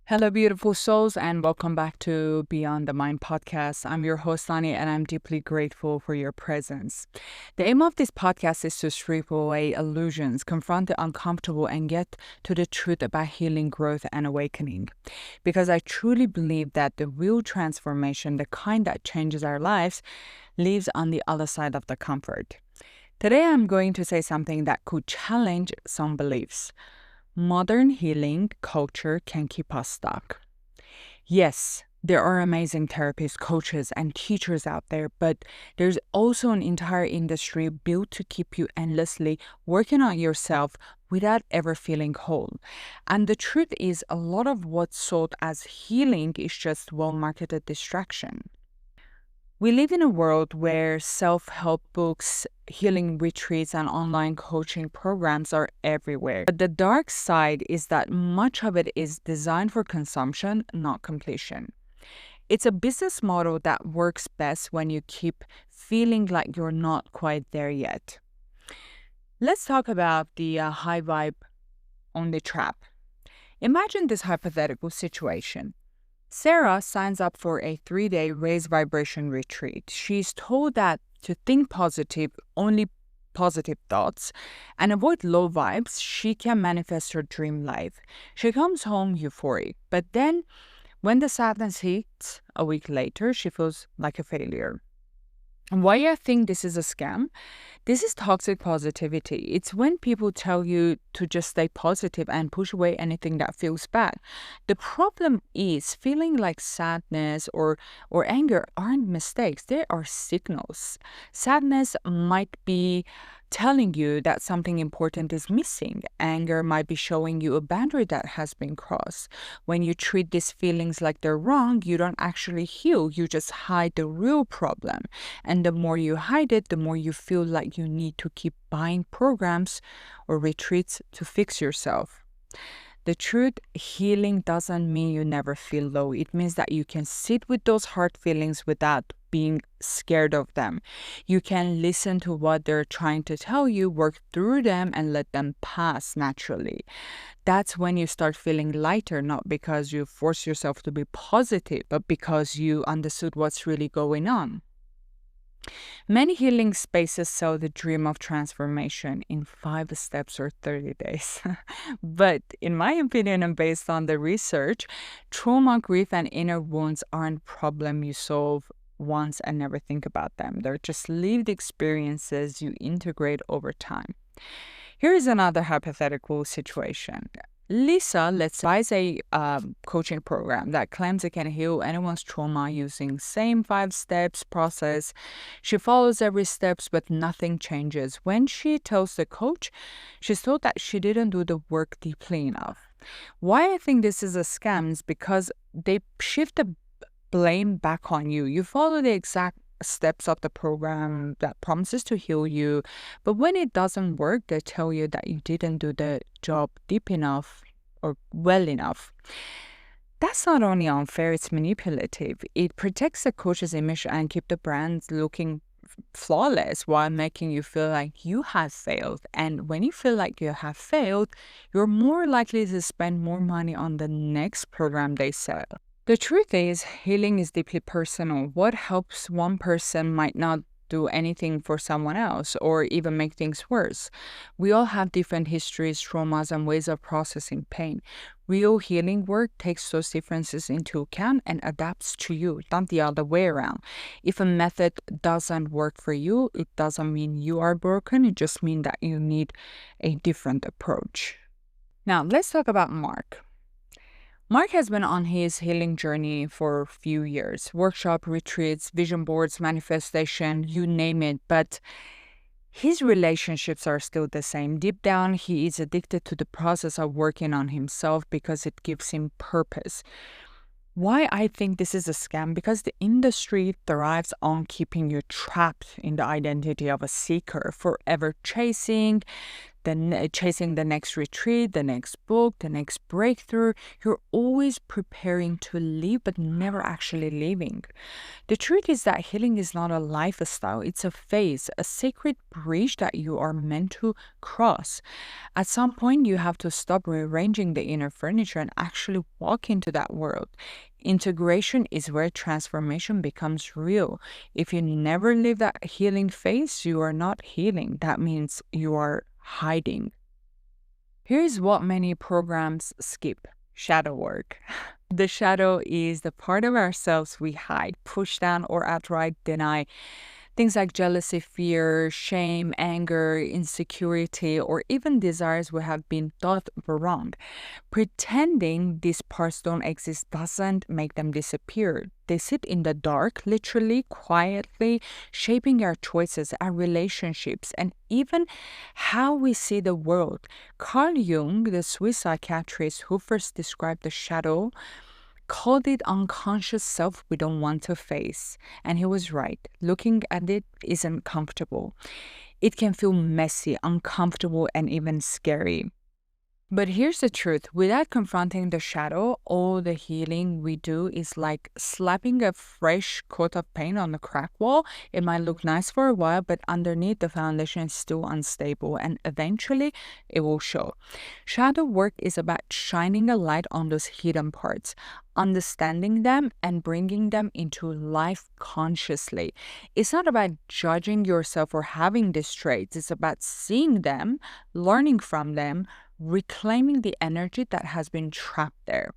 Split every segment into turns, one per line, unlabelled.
Hello, beautiful souls, and welcome back to Beyond the Mind podcast. I'm your host, Ani, and I'm deeply grateful for your presence. The aim of this podcast is to strip away illusions, confront the uncomfortable, and get to the truth about healing, growth, and awakening. Because I truly believe that the real transformation, the kind that changes our lives, lives on the other side of the comfort. Today, I'm going to say something that could challenge some beliefs. Modern healing culture can keep us stuck. Yes, there are amazing therapists, coaches, and teachers out there, but there's also an entire industry built to keep you endlessly working on yourself without ever feeling whole. And the truth is, a lot of what's sold as healing is just well-marketed distraction. We live in a world where self-help books, healing retreats, and online coaching programs are everywhere. But the dark side is that much of it is designed for consumption, not completion. It's a business model that works best when you keep feeling like you're not quite there yet. Let's talk about the high vibe only trap. Imagine this hypothetical situation. Sarah signs up for a 3-day raise vibration retreat. She's told that to think positive, only positive thoughts, and avoid low vibes, she can manifest her dream life. She comes home euphoric, but then when the sadness hits a week later, she feels like a failure. And why I think this is a scam? This is toxic positivity. It's when people tell you to just stay positive and push away anything that feels bad. The problem is feeling like sadness or anger aren't mistakes. They are signals. Sadness might be telling you that something important is missing. Anger might be showing you a boundary that has been crossed. When you treat these feelings like they're wrong, you don't actually heal. You just hide the real problem. And the more you hide it, the more you feel like you need to keep buying programs or retreats to fix yourself. The truth, healing doesn't mean you never feel low. It means that you can sit with those hard feelings without being scared of them. You can listen to what they're trying to tell you, work through them, and let them pass naturally. That's when you start feeling lighter, not because you force yourself to be positive, but because you understood what's really going on. Many healing spaces sell the dream of transformation in 5 steps or 30 days. But in my opinion, and based on the research, trauma, grief, and inner wounds aren't problem you solve once and never think about them. They're just lived experiences you integrate over time. Here is another hypothetical situation. Lisa, let's buys a coaching program that claims it can heal anyone's trauma using same 5 steps process. She follows every steps, but nothing changes. When she tells the coach, she's told that she didn't do the work deeply enough. Why I think this is a scam is because they shift the blame back on you. You follow the exact steps of the program that promises to heal you, but when it doesn't work, they tell you that you didn't do the job deep enough or well enough. That's not only unfair, it's manipulative. It protects the coach's image and keep the brand looking flawless while making you feel like you have failed. And when you feel like you have failed, you're more likely to spend more money on the next program they sell. The truth is, healing is deeply personal. What helps one person might not do anything for someone else or even make things worse. We all have different histories, traumas, and ways of processing pain. Real healing work takes those differences into account and adapts to you, not the other way around. If a method doesn't work for you, it doesn't mean you are broken. It just means that you need a different approach. Now, let's talk about Mark. Mark has been on his healing journey for a few years. Workshop, retreats, vision boards, manifestation, you name it. But his relationships are still the same. Deep down, he is addicted to the process of working on himself because it gives him purpose. Why I think this is a scam? Because the industry thrives on keeping you trapped in the identity of a seeker, forever chasing chasing the next retreat, the next book, the next breakthrough. You're always preparing to leave, but never actually leaving. The truth is that healing is not a lifestyle, it's a phase, a sacred bridge that you are meant to cross. At some point, you have to stop rearranging the inner furniture and actually walk into that world. Integration is where transformation becomes real. If you never leave that healing phase, you are not healing. That means you are hiding. Here's what many programs skip: shadow work. The shadow is the part of ourselves we hide, push down, or outright deny. Things like jealousy, fear, shame, anger, insecurity, or even desires we have been taught were wrong. Pretending these parts don't exist doesn't make them disappear. They sit in the dark, literally, quietly, shaping our choices, our relationships, and even how we see the world. Carl Jung, the Swiss psychiatrist who first described the shadow, called it unconscious self we don't want to face. And he was right. Looking at it isn't comfortable. It can feel messy, uncomfortable, and even scary. But here's the truth. Without confronting the shadow, all the healing we do is like slapping a fresh coat of paint on a crack wall. It might look nice for a while, but underneath the foundation is still unstable, and eventually it will show. Shadow work is about shining a light on those hidden parts, understanding them, and bringing them into life consciously. It's not about judging yourself for having these traits. It's about seeing them, learning from them, reclaiming the energy that has been trapped there.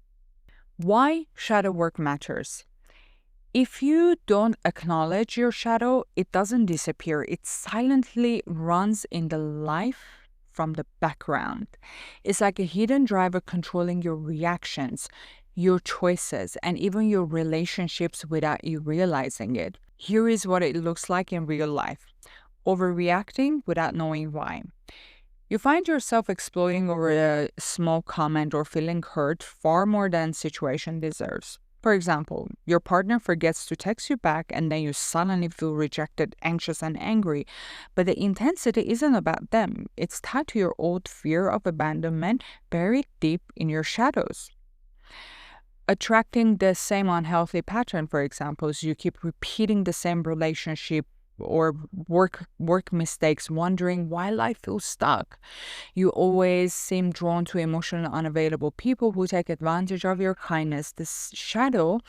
Why shadow work matters. If you don't acknowledge your shadow, it doesn't disappear. It silently runs in the life from the background. It's like a hidden driver controlling your reactions, your choices, and even your relationships without you realizing it. Here is what it looks like in real life: overreacting without knowing why. You find yourself exploding over a small comment or feeling hurt far more than situation deserves. For example, your partner forgets to text you back and then you suddenly feel rejected, anxious, and angry. But the intensity isn't about them. It's tied to your old fear of abandonment buried deep in your shadows. Attracting the same unhealthy pattern, for example, is you keep repeating the same relationship or work mistakes, wondering why life feels stuck. You always seem drawn to emotionally unavailable people who take advantage of your kindness. This shadow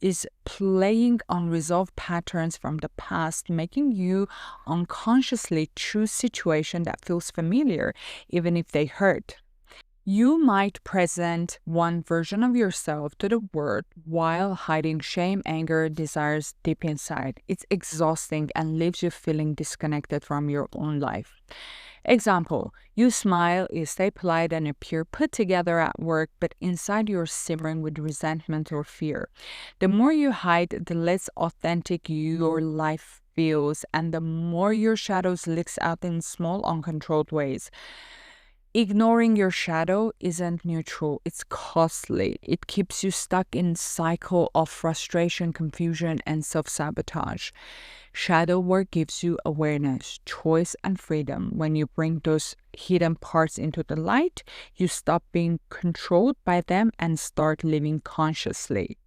is playing unresolved patterns from the past, making you unconsciously choose situation that feels familiar, even if they hurt. You might present one version of yourself to the world while hiding shame, anger, desires deep inside. It's exhausting and leaves you feeling disconnected from your own life. Example: you smile, you stay polite, and appear put together at work, but inside you're simmering with resentment or fear. The more you hide, the less authentic your life feels, and the more your shadows leaks out in small, uncontrolled ways. Ignoring your shadow isn't neutral, it's costly. It keeps you stuck in cycle of frustration, confusion, and self-sabotage. Shadow work gives you awareness, choice, and freedom. When you bring those hidden parts into the light, you stop being controlled by them and start living consciously.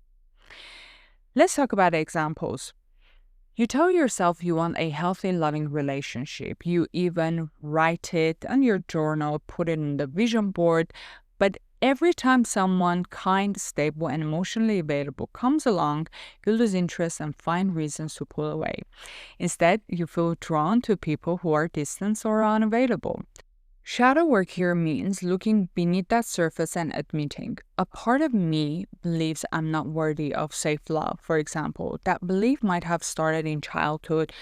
Let's talk about examples. You tell yourself you want a healthy, loving relationship. You even write it on your journal, put it on the vision board. But every time someone kind, stable, and emotionally available comes along, you lose interest and find reasons to pull away. Instead, you feel drawn to people who are distant or unavailable. Shadow work here means looking beneath that surface and admitting, a part of me believes I'm not worthy of safe love, for example. That belief might have started in childhood.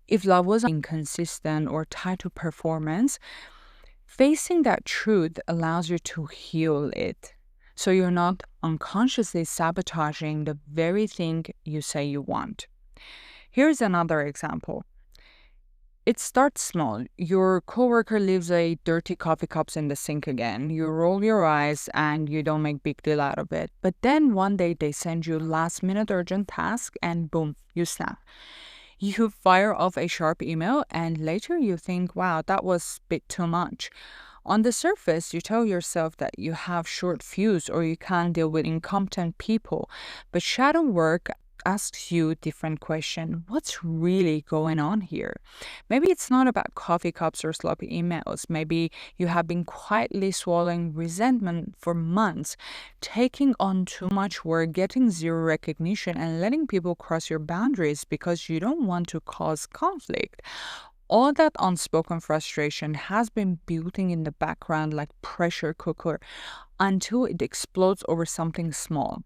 If love was inconsistent or tied to performance, facing that truth allows you to heal it. So you're not unconsciously sabotaging the very thing you say you want. Here's another example. It starts small. Your coworker leaves a dirty coffee cups in the sink again. You roll your eyes and you don't make big deal out of it. But then one day they send you last minute urgent task and boom, you snap. You fire off a sharp email and later you think, wow, that was a bit too much. On the surface, you tell yourself that you have short fuse or you can't deal with incompetent people. But shadow work asks you a different question. What's really going on here? Maybe it's not about coffee cups or sloppy emails. Maybe you have been quietly swallowing resentment for months, taking on too much work, getting zero recognition, and letting people cross your boundaries because you don't want to cause conflict. All that unspoken frustration has been building in the background like pressure cooker until it explodes over something small.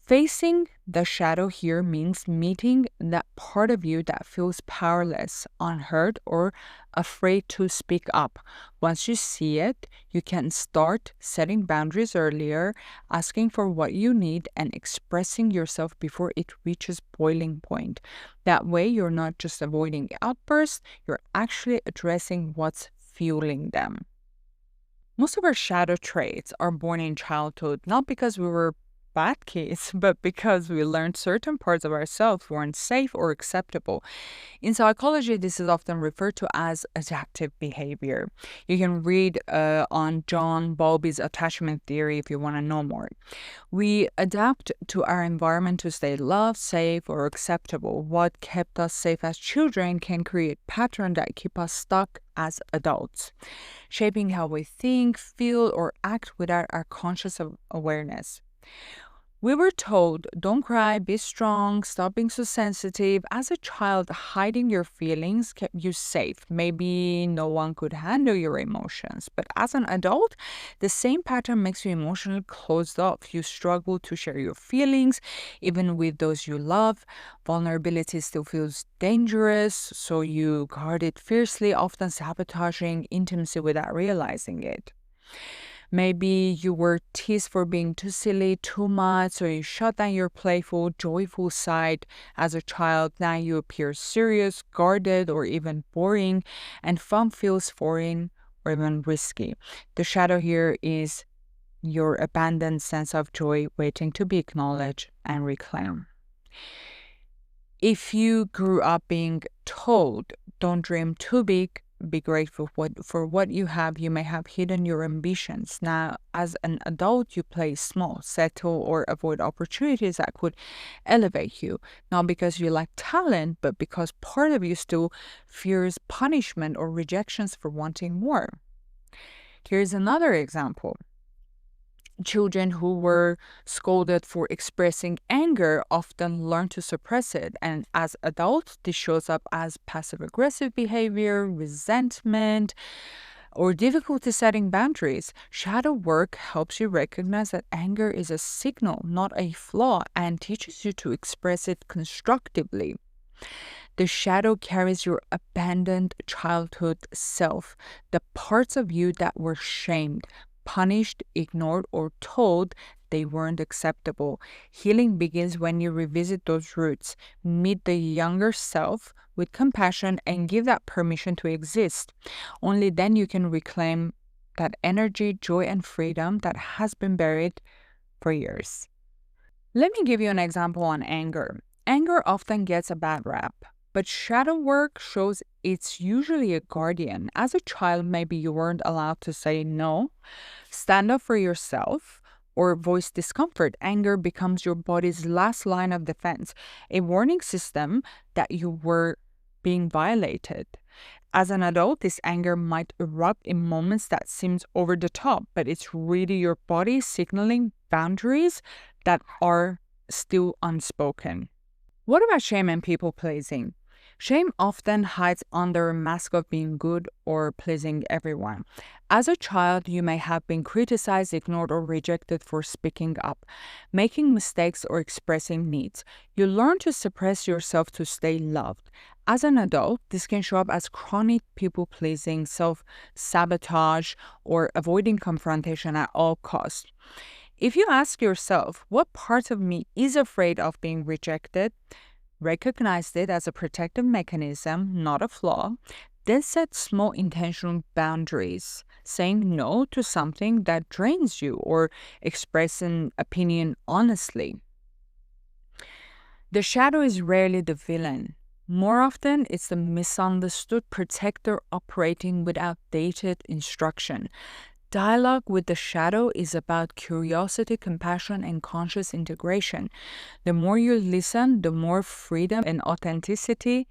Facing the shadow here means meeting that part of you that feels powerless, unheard, or afraid to speak up. Once you see it, you can start setting boundaries earlier, asking for what you need, and expressing yourself before it reaches boiling point. That way, you're not just avoiding outbursts, you're actually addressing what's fueling them. Most of our shadow traits are born in childhood, not because we were bad kids, but because we learned certain parts of ourselves weren't safe or acceptable. In psychology, this is often referred to as adaptive behavior. You can read on John Bowlby's attachment theory if you want to know more. We adapt to our environment to stay loved, safe, or acceptable. What kept us safe as children can create patterns that keep us stuck as adults, shaping how we think, feel, or act without our conscious awareness. We were told, don't cry, be strong, stop being so sensitive. As a child, hiding your feelings kept you safe. Maybe no one could handle your emotions. But as an adult, the same pattern makes you emotionally closed off. You struggle to share your feelings, even with those you love. Vulnerability still feels dangerous, so you guard it fiercely, often sabotaging intimacy without realizing it. Maybe you were teased for being too silly, too much, so you shut down your playful, joyful side as a child. Now you appear serious, guarded, or even boring, and fun feels foreign or even risky. The shadow here is your abandoned sense of joy waiting to be acknowledged and reclaimed. If you grew up being told, don't dream too big, be grateful for what you have, you may have hidden your ambitions. Now, as an adult, you play small, settle, or avoid opportunities that could elevate you. Not because you lack talent, but because part of you still fears punishment or rejections for wanting more. Here's another example. Children who were scolded for expressing anger often learn to suppress it, and as adults, this shows up as passive aggressive behavior, resentment, or difficulty setting boundaries. Shadow work helps you recognize that anger is a signal, not a flaw, and teaches you to express it constructively. The shadow carries your abandoned childhood self, the parts of you that were shamed, punished, ignored, or told they weren't acceptable. Healing begins when you revisit those roots, meet the younger self with compassion, and give that permission to exist. Only then you can reclaim that energy, joy, and freedom that has been buried for years. Let me give you an example on anger. Anger often gets a bad rap, but shadow work shows it's usually a guardian. As a child, maybe you weren't allowed to say no, stand up for yourself, or voice discomfort. Anger becomes your body's last line of defense, a warning system that you were being violated. As an adult, this anger might erupt in moments that seems over the top, but it's really your body signaling boundaries that are still unspoken. What about shame and people pleasing? Shame often hides under a mask of being good or pleasing everyone. As a child, you may have been criticized, ignored, or rejected for speaking up, making mistakes, or expressing needs. You learn to suppress yourself to stay loved. As an adult, this can show up as chronic people pleasing, self sabotage, or avoiding confrontation at all costs. If you ask yourself, what part of me is afraid of being rejected? Recognize it as a protective mechanism, not a flaw. Then set small intentional boundaries, saying no to something that drains you or express an opinion honestly. The shadow is rarely the villain. More often, it's the misunderstood protector operating with outdated instruction. Dialogue with the shadow is about curiosity, compassion, and conscious integration. The more you listen, the more freedom and authenticity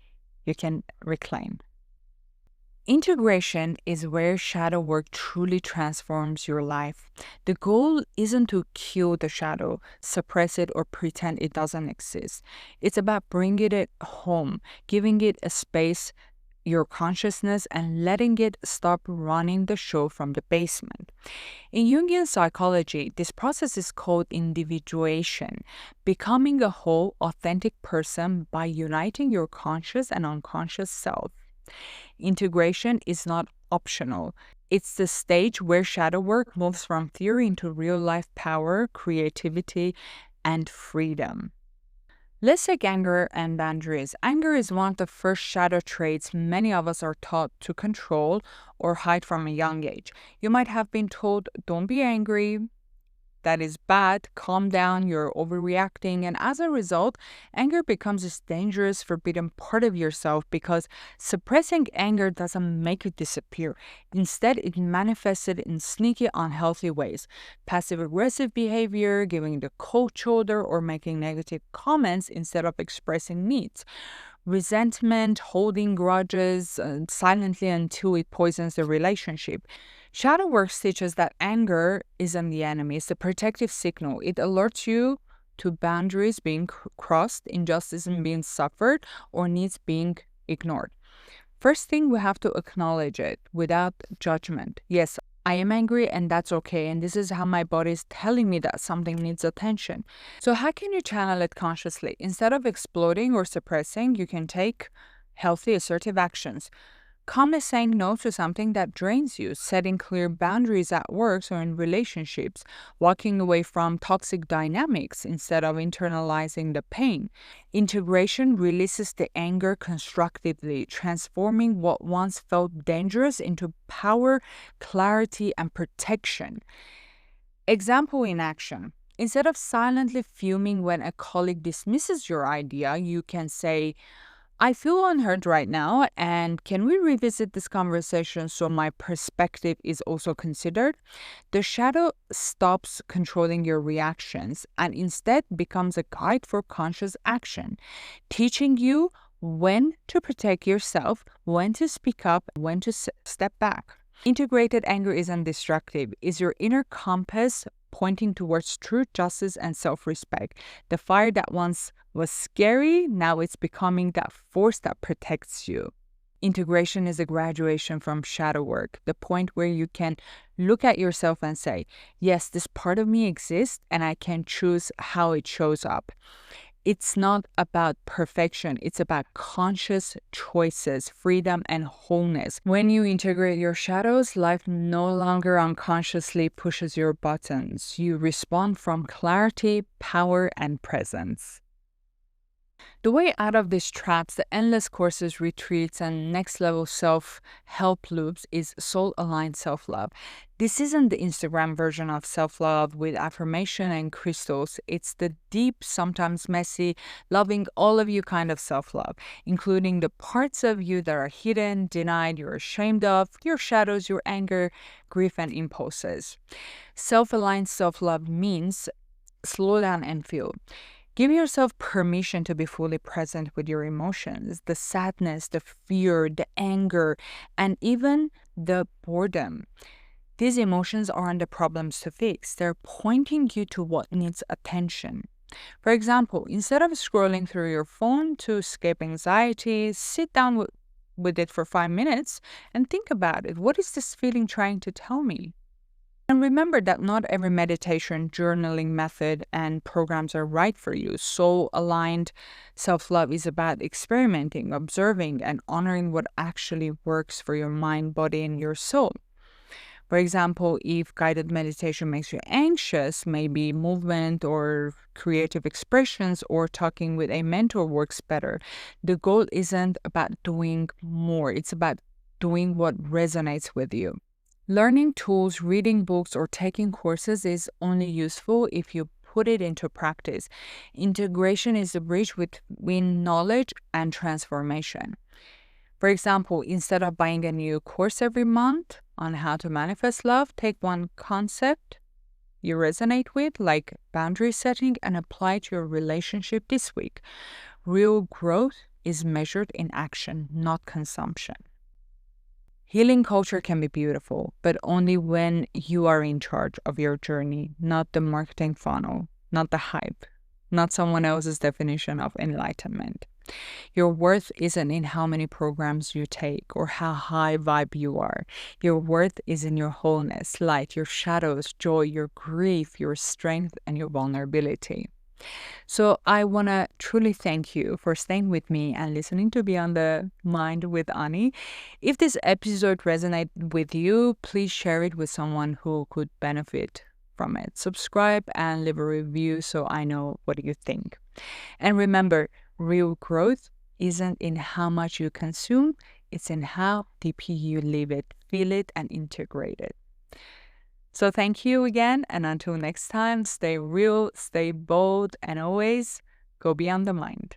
you can reclaim. Integration is where shadow work truly transforms your life. The goal isn't to kill the shadow, suppress it, or pretend it doesn't exist. It's about bringing it home, giving it a space, your consciousness, and letting it stop running the show from the basement. In Jungian psychology, this process is called individuation, becoming a whole, authentic person by uniting your conscious and unconscious self. Integration is not optional. It's the stage where shadow work moves from theory into real life power, creativity, and freedom. Let's take anger and boundaries. Anger is one of the first shadow traits many of us are taught to control or hide from a young age. You might have been told, don't be angry, that is bad, calm down, you're overreacting. And as a result, anger becomes this dangerous, forbidden part of yourself because suppressing anger doesn't make it disappear. Instead, it manifested in sneaky, unhealthy ways. Passive aggressive behavior, giving the cold shoulder, or making negative comments instead of expressing needs. Resentment, holding grudges silently until it poisons the relationship. Shadow work teaches that anger isn't the enemy, it's a protective signal. It alerts you to boundaries being crossed, injustice being suffered, or needs being ignored. First thing, we have to acknowledge it without judgment. Yes, I am angry and that's okay. And this is how my body is telling me that something needs attention. So how can you channel it consciously? Instead of exploding or suppressing, you can take healthy, assertive actions. Calmly saying no to something that drains you, setting clear boundaries at work or in relationships, walking away from toxic dynamics instead of internalizing the pain. Integration releases the anger constructively, transforming what once felt dangerous into power, clarity, and protection. Example in action. Instead of silently fuming when a colleague dismisses your idea, you can say, I feel unheard right now, and can we revisit this conversation so my perspective is also considered? The shadow stops controlling your reactions and instead becomes a guide for conscious action, teaching you when to protect yourself, when to speak up, when to step back. Integrated anger isn't destructive, it's your inner compass pointing towards truth, justice, and self-respect. The fire that once was scary, now it's becoming that force that protects you. Integration is a graduation from shadow work, the point where you can look at yourself and say, yes, this part of me exists and I can choose how it shows up. It's not about perfection. It's about conscious choices, freedom, and wholeness. When you integrate your shadows, life no longer unconsciously pushes your buttons. You respond from clarity, power, and presence. The way out of these traps, the endless courses, retreats, and next level self-help loops is soul-aligned self-love. This isn't the Instagram version of self-love with affirmation and crystals. It's the deep, sometimes messy, loving all of you kind of self-love, including the parts of you that are hidden, denied, you're ashamed of, your shadows, your anger, grief, and impulses. Self-aligned self-love means slow down and feel. Give yourself permission to be fully present with your emotions, the sadness, the fear, the anger, and even the boredom. These emotions aren't the problems to fix. They're pointing you to what needs attention. For example, instead of scrolling through your phone to escape anxiety, sit down with it for 5 minutes and think about it. What is this feeling trying to tell me? And remember that not every meditation, journaling method, and programs are right for you. Soul-aligned self-love is about experimenting, observing, and honoring what actually works for your mind, body, and your soul. For example, if guided meditation makes you anxious, maybe movement or creative expressions or talking with a mentor works better. The goal isn't about doing more. It's about doing what resonates with you. Learning tools, reading books, or taking courses is only useful if you put it into practice. Integration is the bridge between knowledge and transformation. For example, instead of buying a new course every month on how to manifest love, take one concept you resonate with, like boundary setting, and apply it to your relationship this week. Real growth is measured in action, not consumption. Healing culture can be beautiful, but only when you are in charge of your journey, not the marketing funnel, not the hype, not someone else's definition of enlightenment. Your worth isn't in how many programs you take or how high vibe you are. Your worth is in your wholeness, light, your shadows, joy, your grief, your strength, and your vulnerability. So I want to truly thank you for staying with me and listening to Beyond the Mind with Ani. If this episode resonated with you, please share it with someone who could benefit from it. Subscribe and leave a review so I know what you think. And remember, real growth isn't in how much you consume, it's in how deeply you live it, feel it, and integrate it. So thank you again, and until next time, stay real, stay bold, and always go beyond the mind.